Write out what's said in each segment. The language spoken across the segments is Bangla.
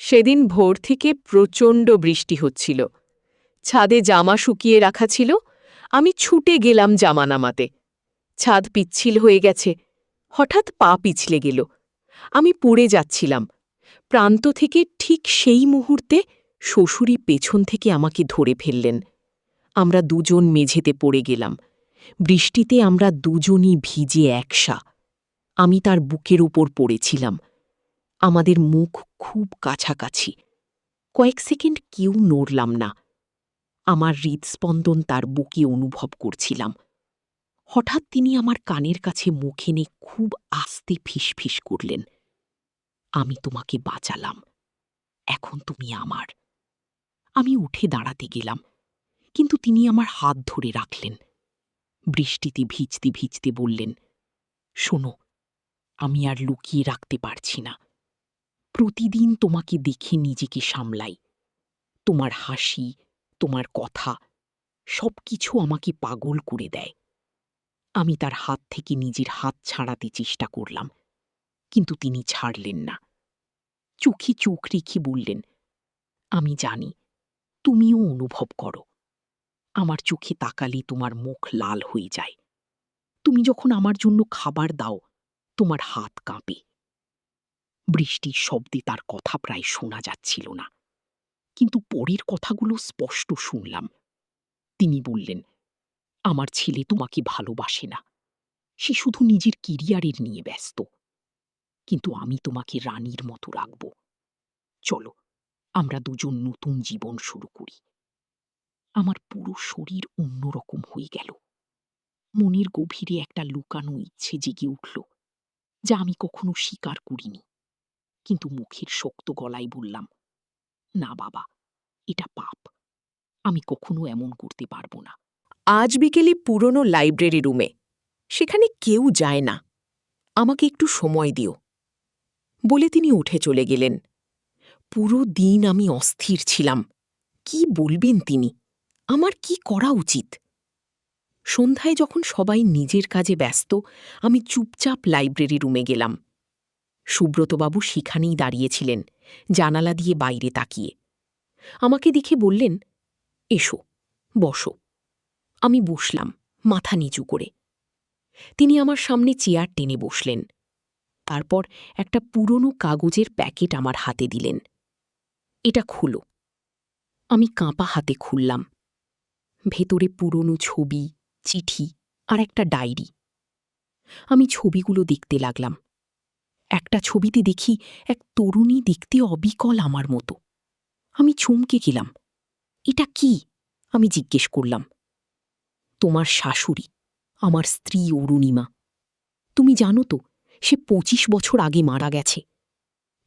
সেদিন ভোর থেকে প্রচণ্ড বৃষ্টি হচ্ছিল। ছাদে জামা শুকিয়ে রাখা ছিল। আমি ছুটে গেলাম জামা নামাতে। ছাদ পিচ্ছিল হয়ে গেছে। হঠাৎ পা পিছলে গেল। আমি পড়ে যাচ্ছিলাম। প্রান্ত থেকে ঠিক সেই মুহূর্তে শ্বশুরই পেছন থেকে আমাকে ধরে ফেললেন। আমরা দুজন মেঝেতে পড়ে গেলাম। বৃষ্টিতে আমরা দুজনই ভিজে একসা। আমি তার বুকের উপর পড়েছিলাম। আমাদের মুখ খুব কাছাকাছি। কয়েক সেকেন্ড কেউ নড়লাম না। আমার হৃদস্পন্দন তার বুকে অনুভব করছিলাম। হঠাৎ তিনি আমার কানের কাছে মুখ এনে খুব আস্তে ফিসফিস করলেন, আমি তোমাকে বাঁচালাম, এখন তুমি আমার। আমি উঠে দাঁড়াতে গেলাম, কিন্তু তিনি আমার হাত ধরে রাখলেন। বৃষ্টিতে ভিজতে ভিজতে বললেন, শোনো, আমি আর লুকিয়ে রাখতে পারছি না। প্রতিদিন তোমাকে দেখে নিজেকে সামলাই। তোমার হাসি, তোমার কথা, সবকিছু আমাকে পাগল করে দেয়। আমি তার হাত থেকে নিজের হাত ছাড়াতে চেষ্টা করলাম, কিন্তু তিনি ছাড়লেন না। চোখে চোখ রেখে বললেন, আমি জানি তুমিও অনুভব করো। আমার চোখে তাকালে তোমার মুখ লাল হয়ে যায়। তুমি যখন আমার জন্য খাবার দাও, তোমার হাত কাঁপে। বৃষ্টির শব্দে তার কথা প্রায় শোনা যাচ্ছিল না, কিন্তু পরের কথাগুলো স্পষ্ট শুনলাম। তিনি বললেন, আমার ছেলে তোমাকে ভালোবাসে না, সে শুধু নিজের কেরিয়ারের নিয়ে ব্যস্ত। কিন্তু আমি তোমাকে রানীর মতো রাখব। চলো, আমরা দুজন নতুন জীবন শুরু করি। আমার পুরো শরীর অন্যরকম হয়ে গেল। মনের গভীরে একটা লুকানো ইচ্ছে জেগে উঠল, যা আমি কখনো স্বীকার করিনি। কিন্তু মুখের শক্ত গলায় বললাম, না বাবা, এটা পাপ। আমি কখনো এমন করতে পারবো না। আজ বিকেলে পুরনো লাইব্রেরি রুমে। সেখানে কেউ যায় না। আমাকে একটু সময় দিও, বলে তিনি উঠে চলে গেলেন। পুরো দিন আমি অস্থির ছিলাম। কি বলবেন তিনি? আমার কি করা উচিত? সন্ধ্যায় যখন সবাই নিজের কাজে ব্যস্ত, আমি চুপচাপ লাইব্রেরি রুমে গেলাম। সুব্রতবাবু সেখানেই দাঁড়িয়েছিলেন, জানালা দিয়ে বাইরে তাকিয়ে। আমাকে দেখে বললেন, এসো, বসো। আমি বসলাম, মাথা নিচু করে। তিনি আমার সামনে চেয়ার টেনে বসলেন। তারপর একটা পুরনো কাগজের প্যাকেট আমার হাতে দিলেন। এটা খুলো। আমি কাঁপা হাতে খুললাম। ভেতরে পুরনো ছবি, চিঠি আর একটা ডায়েরি। আমি ছবিগুলো দেখতে লাগলাম। একটা ছবিতে দেখি এক তরুণী দেখতে অবিকল আমার মতো। আমি চমকে গেলাম। এটা কি? আমি জিজ্ঞেস করলাম। তোমার শাশুড়ি, আমার স্ত্রী অরুণিমা। তুমি জানো তো, সে 25 বছর আগে মারা গেছে।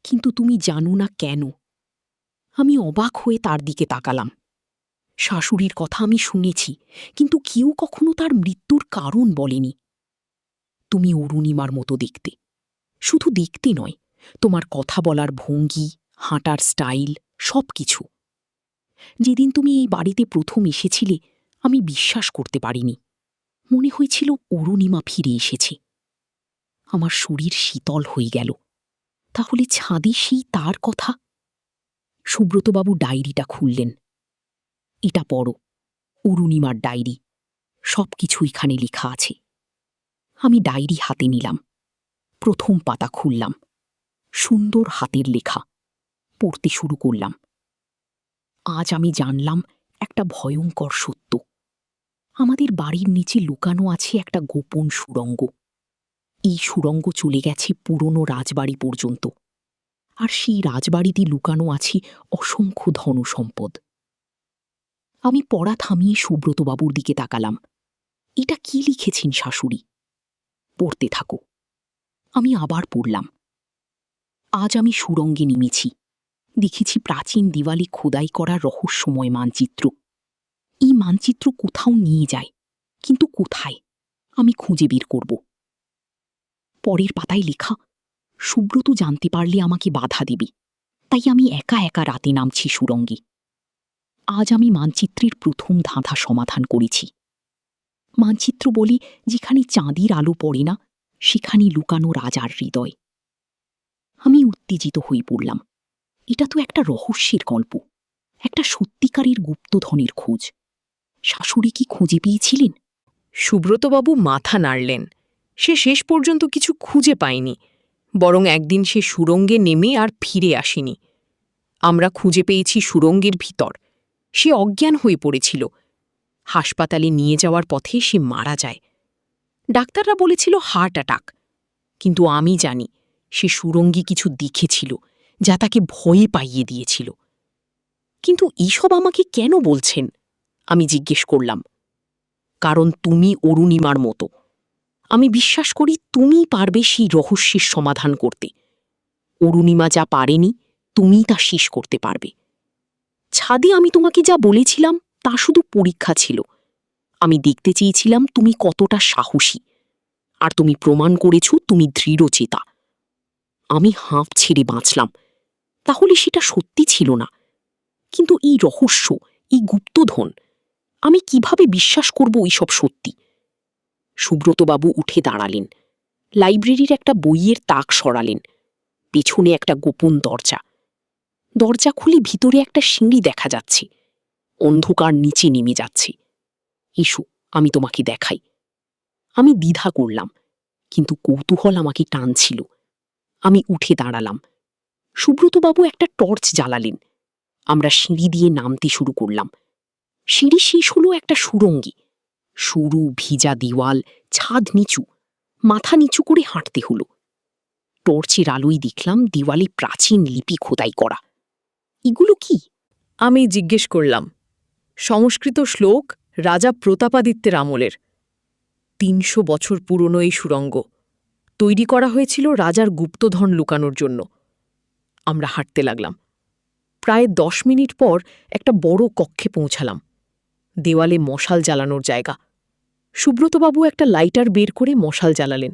কিন্তু তুমি জানো না কেন। আমি অবাক হয়ে তার দিকে তাকালাম। শাশুড়ির কথা আমি শুনেছি, কিন্তু কেউ কখনো তার মৃত্যুর কারণ বলেনি। তুমি অরুণিমার মতো দেখতে। শুধু দেখতে নয়, তোমার কথা বলার ভঙ্গি, হাঁটার স্টাইল, সব কিছু। যেদিন তুমি এই বাড়িতে প্রথম এসেছিলে, আমি বিশ্বাস করতে পারিনি। মনে হয়েছিল অরুণিমা ফিরে এসেছে। আমার শরীর শীতল হয়ে গেল। তাহলে ছাদে সেই তার কথা? সুব্রতবাবু ডায়েরিটা খুললেন। এটা পড়ো, অরুণিমার ডায়েরি। সব কিছু এখানে লেখা আছে। আমি ডায়েরি হাতে নিলাম। প্রথম পাতা খুললাম। সুন্দর হাতের লেখা। পড়তে শুরু করলাম। আজ আমি জানলাম একটা ভয়ঙ্কর সত্য। আমাদের বাড়ির নিচে লুকানো আছে একটা গোপন সুড়ঙ্গ। এই সুড়ঙ্গ চলে গেছে পুরনো রাজবাড়ি পর্যন্ত। আর সেই রাজবাড়িতে লুকানো আছে অসংখ্য ধনসম্পদ। আমি পড়া থামিয়ে সুব্রতবাবুর দিকে তাকালাম। এটা কি লিখেছেন শাশুড়ি? পড়তে থাকো। আমি আবার পড়লাম। আজ আমি সুড়ঙ্গে নেমেছি। দেখেছি প্রাচীন দিওয়ালি খোদাই করা রহস্যময় মানচিত্র। এই মানচিত্র কোথাও নিয়ে যায়, কিন্তু কোথায় আমি খুঁজে বের করব। পরের পাতায় লেখা, সুব্রত জানতে পারলে আমাকে বাধা দেবে, তাই আমি একা একা রাতে নামছি সুড়ঙ্গে। আজ আমি মানচিত্রের প্রথম ধাঁধা সমাধান করেছি। মানচিত্র বলে যেখানে চাঁদের আলো পড়ে না, সেখানে লুকানো রাজার হৃদয়। আমি উত্তেজিত হয়ে পড়লাম। এটা তো একটা রহস্যের গল্প, একটা সত্যিকারের গুপ্তধনের খোঁজ। শাশুড়ি কি খুঁজে পেয়েছিলেন? সুব্রতবাবু মাথা নাড়লেন। সে শেষ পর্যন্ত কিছু খুঁজে পায়নি, বরং একদিন সে সুড়ঙ্গে নেমে আর ফিরে আসেনি। আমরা খুঁজে পেয়েছি সুড়ঙ্গের ভিতর। সে অজ্ঞান হয়ে পড়েছিল। হাসপাতালে নিয়ে যাওয়ার পথে সে মারা যায়। ডাক্তাররা বলেছিল হার্ট অ্যাটাক, কিন্তু আমি জানি সে সুড়ঙ্গি কিছু দেখেছিল যা তাকে ভয়ে পাইয়ে দিয়েছিল। কিন্তু এইসব আমাকে কেন বলছেন? আমি জিজ্ঞেস করলাম। কারণ তুমি অরুণিমার মতো। আমি বিশ্বাস করি তুমিই পারবে সেই রহস্যের সমাধান করতে। অরুণিমা যা পারেনি, তুমিই তা শেষ করতে পারবে। ছাদে আমি তোমাকে যা বলেছিলাম তা শুধু পরীক্ষা ছিল। আমি দেখতে চেয়েছিলাম তুমি কতটা সাহসী, আর তুমি প্রমাণ করেছ তুমি দৃঢ়চেতা। আমি হাঁপ ছেড়ে বাঁচলাম, তাহলে সেটা সত্যি ছিল না। কিন্তু এই রহস্য, এই গুপ্তধন, আমি কিভাবে বিশ্বাস করব এইসব সত্যি? সুব্রতবাবু উঠে দাঁড়ালেন। লাইব্রেরির একটা বইয়ের তাক সরালেন। পেছনে একটা গোপন দরজা। দরজা খুলে ভিতরে একটা সিঁড়ি দেখা যাচ্ছে। অন্ধকার নিচে নেমে যাচ্ছে। এসো, আমি তোমাকে দেখাই। আমি দ্বিধা করলাম, কিন্তু কৌতূহল আমাকে টানছিল। আমি উঠে দাঁড়ালাম। সুব্রতবাবু একটা টর্চ জ্বালালেন। আমরা সিঁড়ি দিয়ে নামতে শুরু করলাম। সিঁড়ি শেষ হলো একটা সুড়ঙ্গে। সরু ভিজা দেওয়াল, ছাদ নিচু। মাথা নিচু করে হাঁটতে হলো। টর্চের আলোয় দেখলাম দেওয়ালে প্রাচীন লিপি খোদাই করা। এগুলো কি? আমি জিজ্ঞেস করলাম। সংস্কৃত শ্লোক, রাজা প্রতাপাদিত্যের আমলের। ৩০০ বছর পুরনো এই সুড়ঙ্গ তৈরি করা হয়েছিল রাজার গুপ্তধন লুকানোর জন্য। আমরা হাঁটতে লাগলাম। প্রায় ১০ মিনিট পর একটা বড় কক্ষে পৌঁছালাম। দেওয়ালে মশাল জ্বালানোর জায়গা। সুব্রতবাবু একটা লাইটার বের করে মশাল জ্বালালেন।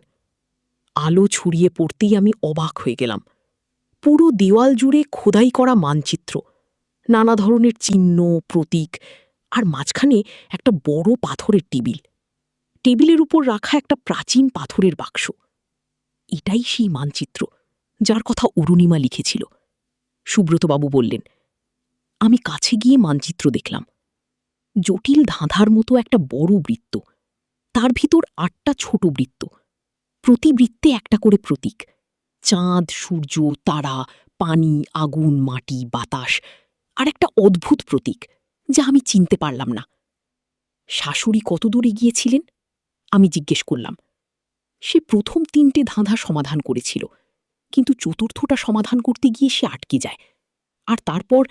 আলো ছড়িয়ে পড়তেই আমি অবাক হয়ে গেলাম। পুরো দেওয়াল জুড়ে খোদাই করা মানচিত্র, নানা ধরনের চিহ্ন, প্রতীক, আর মাঝখানে একটা বড় পাথরের টেবিল। টেবিলের উপর রাখা একটা প্রাচীন পাথরের বাক্স। এটাই সেই মানচিত্র যার কথা অরুণিমা লিখেছিল। সুব্রতবাবু বললেন। আমি কাছে গিয়ে মানচিত্র দেখলাম। জটিল ধাঁধার মতো একটা বড় বৃত্ত, তার ভিতর ৮টা ছোট বৃত্ত। প্রতি বৃত্তে একটা করে প্রতীক। চাঁদ, সূর্য, তারা, পানি, আগুন, মাটি, বাতাস, আর একটা অদ্ভুত প্রতীক যা আমি চিনতে পারলাম না। শাশুড়ি কত দূরে গিয়েছিলেন? আমি জিজ্ঞেস করলাম। সে প্রথম ৩টে ধাঁধা সমাধান করেছিল, কিন্তু চতুর্থটা সমাধান করতে গিয়ে সে আটকে যায়। আর তারপর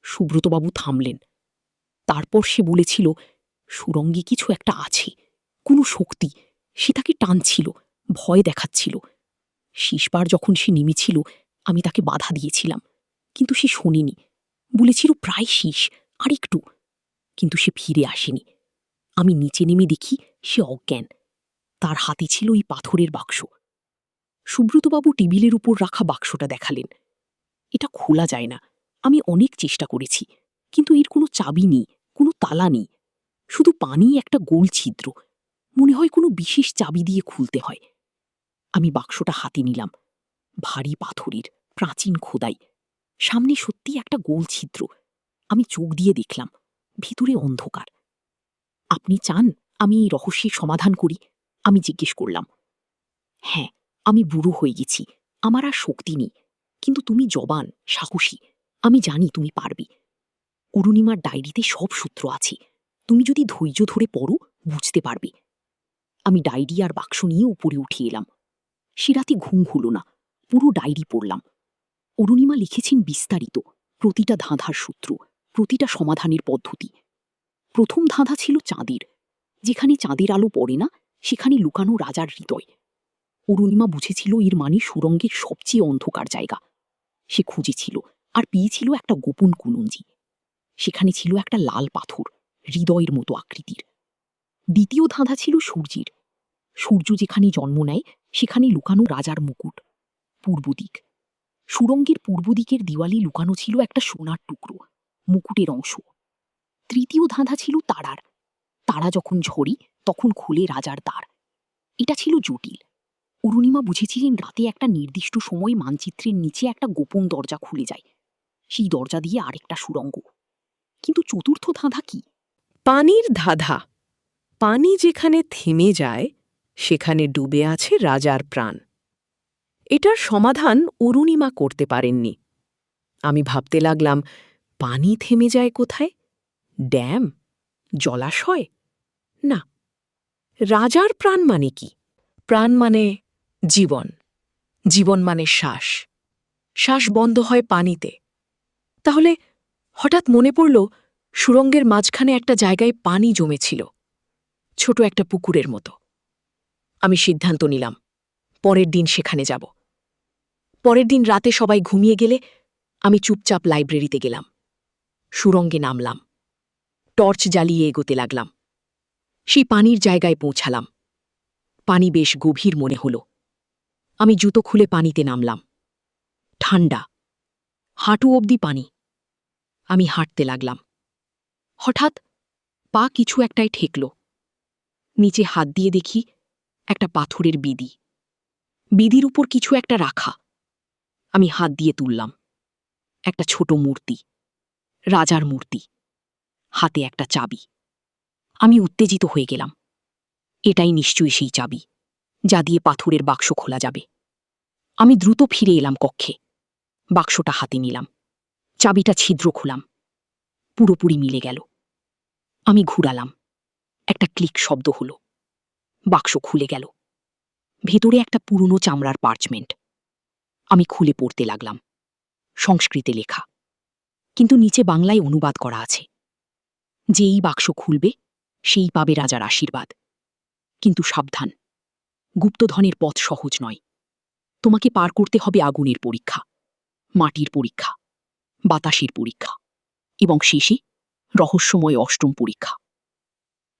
সুব্রতবাবু থামলেন। তারপর সে বলেছিল, সুরঙ্গে কিছু একটা আছে, কোনো শক্তি, সে তাকে টানছিল, ভয় দেখাচ্ছিল। শেষবার যখন সে নেমেছিল, আমি তাকে বাধা দিয়েছিলাম, কিন্তু সে শোনেনি। বলেছিল প্রায় শেষ, আর একটু। কিন্তু সে ফিরে আসেনি। আমি নিচে নেমে দেখি সে অজ্ঞান। তার হাতে ছিল এই পাথরের বাক্স। সুব্রতবাবু টেবিলের উপর রাখা বাক্সটা দেখালেন। এটা খোলা যায় না। আমি অনেক চেষ্টা করেছি, কিন্তু এর কোনো চাবি নেই, কোনো তালা নেই। শুধু পানি, একটা গোল ছিদ্র। মনে হয় কোনো বিশেষ চাবি দিয়ে খুলতে হয়। আমি বাক্সটা হাতে নিলাম। ভারী পাথরের, প্রাচীন খোদাই। সামনে সত্যি একটা গোল ছিদ্র। আমি চোখ দিয়ে দেখলাম, ভিতরে অন্ধকার। আপনি চান আমি এই রহস্যের সমাধান করি? আমি জিজ্ঞেস করলাম। হ্যাঁ, আমি বুড়ো হয়ে গেছি, আমার আর শক্তি নেই, কিন্তু তুমি জবান, সাহসী। আমি জানি তুমি পারবে। অরুণিমার ডায়েরিতে সব সূত্র আছে। তুমি যদি ধৈর্য ধরে পড়ো, বুঝতে পারবে। আমি ডায়েরি আর বাক্স নিয়ে উপরে উঠে এলাম। সে রাতে ঘুম হলো না, পুরো ডায়েরি পড়লাম। অরুণিমা লিখেছেন বিস্তারিত, প্রতিটা ধাঁধার সূত্র, প্রতিটা সমাধানের পদ্ধতি। প্রথম ধাঁধা ছিল চাঁদের। যেখানে চাঁদের আলো পড়ে না, সেখানে লুকানো রাজার হৃদয়। অরুণিমা বুঝেছিল এর মানে সুরঙ্গের সবচেয়ে অন্ধকার জায়গা। সে খুঁজেছিল আর পেয়েছিল একটা গোপন কুলঞ্জি। সেখানে ছিল একটা লাল পাথর, হৃদয়ের মতো আকৃতির। দ্বিতীয় ধাঁধা ছিল সূর্যের। সূর্য যেখানে জন্ম নেয়, সেখানে লুকানো রাজার মুকুট, পূর্ব দিক। সুরঙ্গের পূর্ব দিকের দেওয়ালে লুকানো ছিল একটা সোনার টুকরো, মুকুটের অংশ। তৃতীয় ধাঁধা ছিল তারার। তারা যখন ঝরে, তখন খুলে রাজার দ্বার। এটা ছিল জটিল। অরুণিমা বুঝেছিলেন রাতে একটা নির্দিষ্ট সময় মানচিত্রের নিচে একটা গোপন দরজা খুলে যায়। সেই দরজা দিয়ে আরেকটা সুড়ঙ্গ। কিন্তু চতুর্থ ধাঁধা কি? পানির ধাঁধা। পানি যেখানে থেমে যায় সেখানে ডুবে আছে রাজার প্রাণ। এটার সমাধান অরুণিমা করতে পারেননি। আমি ভাবতে লাগলাম, পানি থেমে যায় কোথায়? ড্যাম? জলাশয়? না, রাজার প্রাণ মানে কি? প্রাণ মানে জীবন, জীবন মানে শ্বাস। শ্বাস বন্ধ হয় পানিতে। তাহলে হঠাৎ মনে পড়ল, সুড়ঙ্গের মাঝখানে একটা জায়গায় পানি জমেছিল, ছোট একটা পুকুরের মতো। আমি সিদ্ধান্ত নিলাম, পরের দিন সেখানে যাব। পরের দিন রাতে সবাই ঘুমিয়ে গেলে আমি চুপচাপ লাইব্রেরিতে গেলাম। সুড়ঙ্গে নামলাম, টর্চ জ্বালিয়ে এগোতে লাগলাম। সেই পানির জায়গায় পৌঁছালাম। পানি বেশ গভীর মনে হল। আমি জুতো খুলে পানিতে নামলাম। ঠান্ডা, হাঁটু অবধি পানি। আমি হাঁটতে লাগলাম। হঠাৎ পা কিছু একটায় ঠেকল। নিচে হাত দিয়ে দেখি একটা পাথরের বিদি। বিদির উপর কিছু একটা রাখা। আমি হাত দিয়ে তুললাম। একটা ছোট মূর্তি, রাজার মূর্তি, হাতে একটা চাবি। আমি উত্তেজিত হয়ে গেলাম। এটাই নিশ্চয়ই সেই চাবি, যা দিয়ে পাথরের বাক্স খোলা যাবে। আমি দ্রুত ফিরে এলাম কক্ষে। বাক্সটা হাতে নিলাম, চাবিটা ছিদ্র খুলাম। পুরোপুরি মিলে গেল। আমি ঘুরালাম, একটা ক্লিক শব্দ হলো। বাক্স খুলে গেল। ভেতরে একটা পুরনো চামড়ার পার্চমেন্ট। আমি খুলে পড়তে লাগলাম। সংস্কৃতে লেখা, কিন্তু নিচে বাংলায় অনুবাদ করা আছে। যে এই বাক্স খুলবে সেই পাবে রাজার আশীর্বাদ। কিন্তু সাবধান, গুপ্তধনের পথ সহজ নয়। তোমাকে পার করতে হবে আগুনের পরীক্ষা, মাটির পরীক্ষা, বাতাসের পরীক্ষা, এবং শেষে রহস্যময় অষ্টম পরীক্ষা।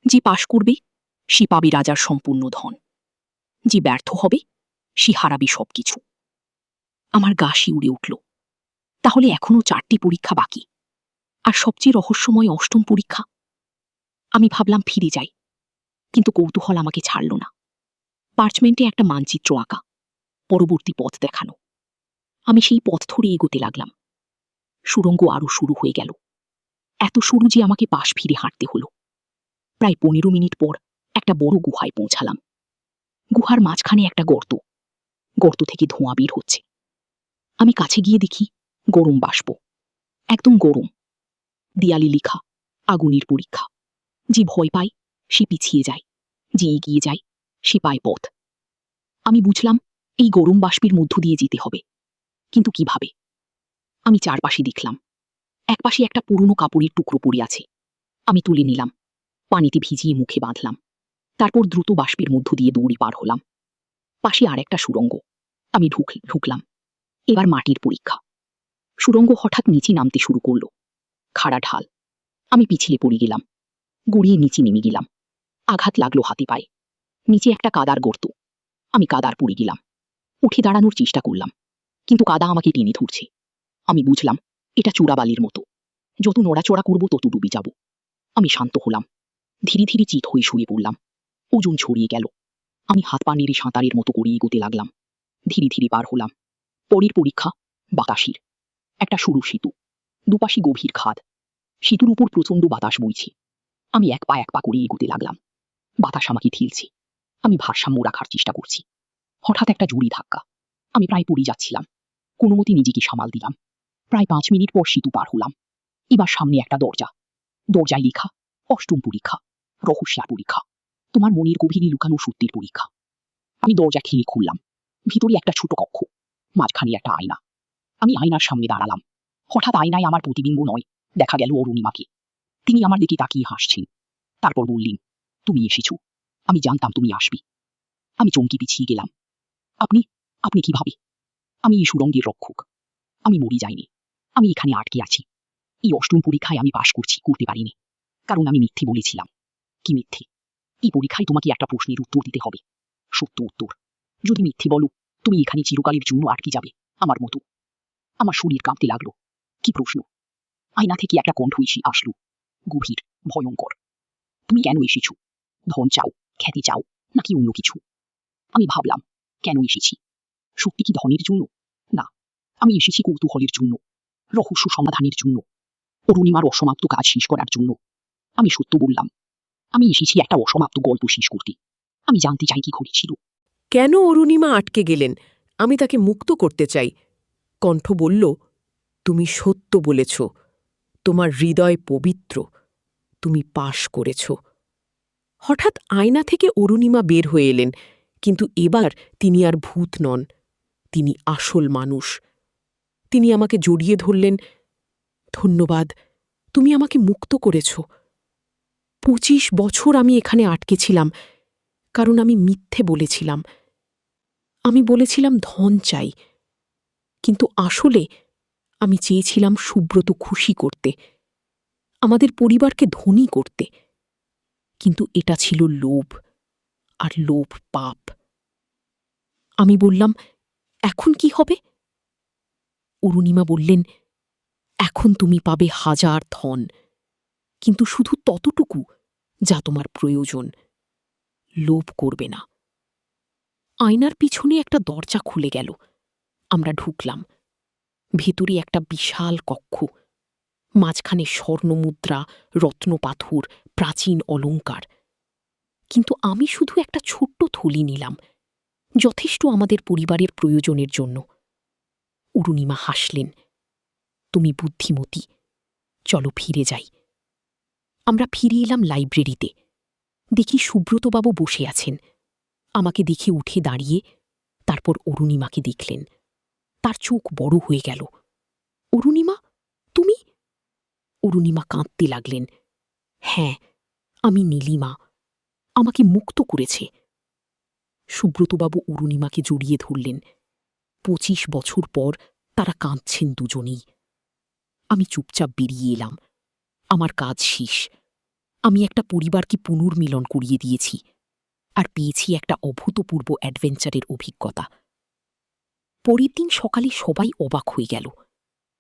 যে পাশ করবে সে পাবে রাজার সম্পূর্ণ ধন। যে ব্যর্থ হবে সে হারাবে সবকিছু। আমার গা শিউরে উঠল। তাহলে এখনো 4টি পরীক্ষা বাকি, আর সবচেয়ে রহস্যময় অষ্টম পরীক্ষা। আমি ভাবলাম ফিরে যাই, কিন্তু কৌতূহল আমাকে ছাড়ল না। পার্চমেন্টে একটা মানচিত্র আঁকা, পরবর্তী পথ দেখানো। আমি সেই পথ ধরে এগোতে লাগলাম। সুড়ঙ্গ আরও শুরু হয়ে গেল, এত সরু যে আমাকে পাশ ফিরে হাঁটতে হলো। প্রায় 15 মিনিট পর একটা বড় গুহায় পৌঁছালাম। গুহার মাঝখানে একটা গর্ত, গর্ত থেকে ধোঁয়া বের হচ্ছে। আমি কাছে গিয়ে দেখি গরম বাষ্প, একদম গরম। দেয়ালে লেখা, আগুনের পরীক্ষা। যে ভয় পায় সে পিছিয়ে যায়, যে এগিয়ে যায় সে পায় পথ। আমি বুঝলাম এই গরম বাষ্পের মধ্য দিয়ে যেতে হবে, কিন্তু কিভাবে? আমি চারপাশে দেখলাম। একপাশে একটা পুরনো কাপড়ের টুকরো পড়ে আছে। আমি তুলে নিলাম, পানিতে ভিজিয়ে মুখে বাঁধলাম। তারপর দ্রুত বাষ্পের মধ্য দিয়ে দৌড়ে পার হলাম। পাশে আর একটা সুড়ঙ্গ। আমি ঢুকলাম। এবার মাটির পরীক্ষা। সুড়ঙ্গ হঠাৎ নিচে নামতে শুরু করল। খাড়া ঢাল। আমি পিছলে পড়ে গেলাম, গড়িয়ে নিচে নেমে গেলাম। আঘাত লাগলো হাতে পায়ে। নিচে একটা কাদার গর্ত। আমি কাদার পড়ে গেলাম। উঠে দাঁড়ানোর চেষ্টা করলাম, কিন্তু কাদা আমাকে টেনে ধরছে। আমি বুঝলাম এটা চূড়াবালির মতো, যত নড়াচড়া করব তত ডুবে যাব। আমি শান্ত হলাম, ধীরে ধীরে চিত হয়ে শুয়ে পড়লাম। ওজন ছড়িয়ে গেল। আমি হাত পা নেড়ে সাঁতারের মতো করে এগোতে লাগলাম। ধীরে ধীরে পার হলাম। পরের পরীক্ষা বাতাসের। একটা সরু সেতু, দুপাশে গভীর খাদ। সেতুর উপর প্রচণ্ড বাতাস বইছে। আমি এক পা করে এগোতে লাগলাম। বাতাস আমাকে ঠেলছে। আমি ভারসাম্য রাখার চেষ্টা করছি। হঠাৎ একটা জোরে ধাক্কা। আমি প্রায় পড়ে যাচ্ছিলাম। কোনো মতে নিজেকে সামাল দিলাম। প্রায় 5 মিনিট পর সেতু পার হলাম। এবার সামনে একটা দরজা। দরজায় লেখা, অষ্টম পরীক্ষা, রহস্যার পরীক্ষা, তোমার মনের গভীরে লুকানো সত্যের পরীক্ষা। আমি দরজা ঠেলে খুললাম। ভিতরে একটা ছোট কক্ষ, মাঝখানে একটা আয়না। আমি আয়নার সামনে দাঁড়ালাম। হঠাৎ আয়নায় আমার প্রতিবিম্ব নয়, দেখা গেল অরুণিমাকে। তিনি আমার দিকে তাকিয়ে হাসছেন। তারপর বললেন, তুমি এসেছো, আমি জানতাম তুমি আসবে। আমি চমকে পিছিয়ে গেলাম। আপনি আপনি কিভাবে? আমি এই সুড়ঙ্গের রক্ষক। আমি মরে যাইনি। আমি এখানে আটকে আছি। এই অষ্টম পরীক্ষায় আমি পাশ করতে পারিনি, কারণ আমি মিথ্যে বলেছিলাম। কি মিথ্যে? এই পরীক্ষায় তোমাকে একটা প্রশ্নের উত্তর দিতে হবে, সত্য উত্তর। যদি মিথ্যে বলো, তুমি এখানে চিরকালের জন্য আটকে যাবে, আমার মতো। আমার শরীর কাঁপতে লাগলো। কি প্রশ্ন? আয়না থেকে একটা কণ্ঠ এসে আসলো, গভীর, ভয়ঙ্কর। তুমি কেন এসেছো? ধন চাও, খ্যাতি চাও, নাকি অন্য কিছু? আমি ভাবলাম, কেন এসেছি? সত্যি কি ধনের জন্য? না, আমি এসেছি কৌতূহলের জন্য। রহস্য সমাধানের জন্য, অরুণিমার অসমাপ্ত কাজ শেষ করার জন্য। আমি সত্য বললাম, আমি এসেছি একটা অসমাপ্ত গল্প শেষ করতে। আমি জানতে চাই কি ঘটেছিল। কেন অরুণিমা আটকে গেলেন? আমি তাকে মুক্ত করতে চাই। কণ্ঠ বলল, তুমি সত্য বলেছ, তোমার হৃদয় পবিত্র, তুমি পাশ করেছ। হঠাৎ আয়না থেকে অরুণিমা বের হয়ে এলেন, কিন্তু এবার তিনি আর ভূত নন, তিনি আসল মানুষ। তিনি আমাকে জড়িয়ে ধরলেন। ধন্যবাদ, তুমি আমাকে মুক্ত করেছ। 25 বছর আমি এখানে আটকে ছিলাম, কারণ আমি মিথ্যে বলেছিলাম। আমি বলেছিলাম ধন চাই, কিন্তু আসলে আমি চেয়েছিলাম সুব্রত খুশি করতে, আমাদের পরিবারকে ধনী করতে। কিন্তু এটা ছিল লোভ, আর লোভ পাপ। আমি বললাম, এখন কি হবে? অরুণিমা বললেন, এখন তুমি পাবে 1000 ধন, কিন্তু শুধু ততটুকু যা তোমার প্রয়োজন। লোভ করবে না। আয়নার পিছনে একটা দরজা খুলে গেল। আমরা ঢুকলাম। ভেতরে একটা বিশাল কক্ষ, মাঝখানে স্বর্ণমুদ্রা, রত্নপাথর, প্রাচীন অলঙ্কার। কিন্তু আমি শুধু একটা ছোট্ট থলি নিলাম, যথেষ্ট আমাদের পরিবারের প্রয়োজনের জন্য। অরুণিমা হাসলেন, তুমি বুদ্ধিমতী, চলো ফিরে যাই। আমরা ফিরে এলাম লাইব্রেরিতে। দেখি সুব্রতবাবু বসে আছেন। আমাকে দেখে উঠে দাঁড়িয়ে তারপর অরুণিমাকে দেখলেন। তার চোখ বড় হয়ে গেল। অরুণিমা, তুমি? অরুণিমা কাঁদতে লাগলেন। হ্যাঁ, আমি নীলিমা, আমাকে মুক্ত করেছে। সুব্রতবাবু অরুণিমাকে জড়িয়ে ধরলেন। 25 বছর পর তারা কাঁদছেন দুজনেই। আমি চুপচাপ বেরিয়ে এলাম। আমার কাজ শেষ। আমি একটা পরিবারকে পুনর্মিলন করিয়ে দিয়েছি, আর পেয়েছি একটা অভূতপূর্ব অ্যাডভেঞ্চারের অভিজ্ঞতা। পরের দিন সকালে সবাই অবাক হয়ে গেল।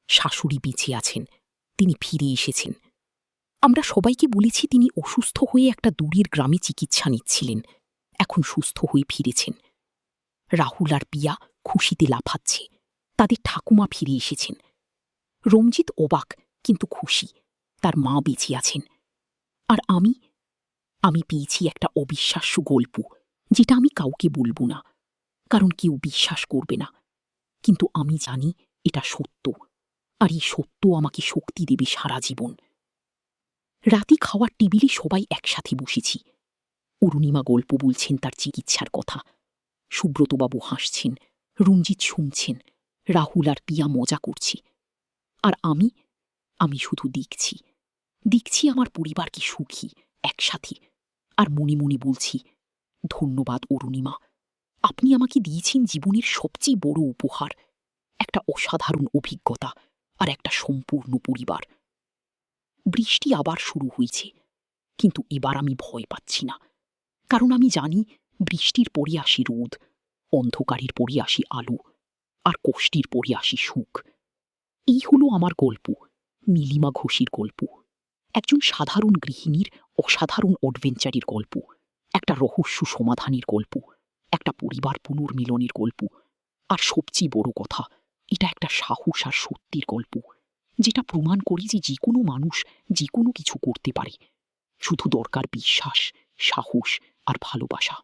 শাশুড়ি বেঁচে আছেন, তিনি ফিরে এসেছেন। আমরা সবাইকে বলেছি তিনি অসুস্থ হয়ে একটা দূরের গ্রামে চিকিৎসা নিচ্ছিলেন, এখন সুস্থ হয়ে ফিরেছেন। রাহুল আর পিয়া খুশিতে লাফাচ্ছে, তাদের ঠাকুমা ফিরে এসেছেন। রঞ্জিত অবাক কিন্তু খুশি, তার মা বেঁচে আছেন। আর আমি পেয়েছি একটা অবিশ্বাস্য গল্প, যেটা আমি কাউকে বলবো না, কারণ কেউ বিশ্বাস করবে না। কিন্তু আমি জানি এটা সত্য, আর এই সত্য আমাকে শক্তি দেবে সারা জীবন। রাতে খাওয়ার টেবিলে সবাই একসাথে বসেছি। অরুণিমা গল্প বলছেন তার চিকিৎসার কথা। সুব্রতবাবু হাসছেন, রঞ্জিত শুনছেন, রাহুল আর পিয়া মজা করছি। আর আমি শুধু দেখছি আমার পরিবারকে সুখী, একসাথে। আর মনে মনে বলছি, ধন্যবাদ অরুণিমা, আপনি আমাকে দিয়েছেন জীবনের সবচেয়ে বড় উপহার, একটা অসাধারণ অভিজ্ঞতা আর একটা সম্পূর্ণ পরিবার। বৃষ্টি আবার শুরু হয়েছে, কিন্তু এবার আমি ভয় পাচ্ছি না, কারণ আমি জানি বৃষ্টির পরে আসে রোদ, অন্ধকারের পরে আসে আলো, আর কষ্টের পরে আসে সুখ। এই হলো আমার গল্প, নীলিমা ঘোষের গল্প। একজন সাধারণ গৃহিণীর অসাধারণ অ্যাডভেঞ্চারের গল্প, একটা রহস্য সমাধানের গল্প, একটা পরিবার পুনর্মিলনের গল্প, আর সবচেয়ে বড় কথা, এটা একটা সাহস আর সত্যির গল্প, যেটা প্রমাণ করে যে কোনো মানুষ যে কোনো কিছু করতে পারে। শুধু দরকার বিশ্বাস, সাহস আর ভালোবাসা।